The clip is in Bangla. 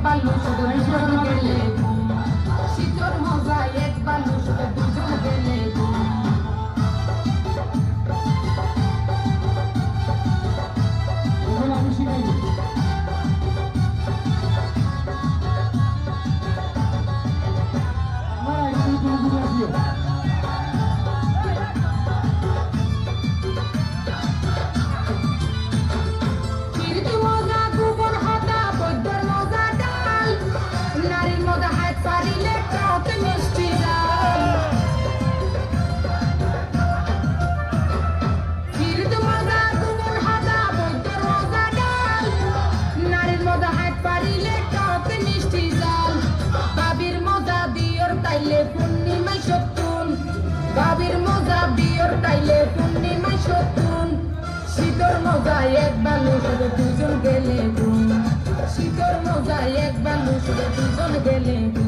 বালু শুধু দুজন গেলে ঘুম শীতর মজা এক বালু শুধু দুজন গেলে ঘুম আমি শিখাই পূর্ণিমায় সতুন বাবির মজা বিয়র তাইলে পূর্ণিমায় সতুন শীতর মজা এক বালু শুধু দুজন গেলে ঘুম শীতর মজা এক বালু শুধু দুজন গেলে ঘুম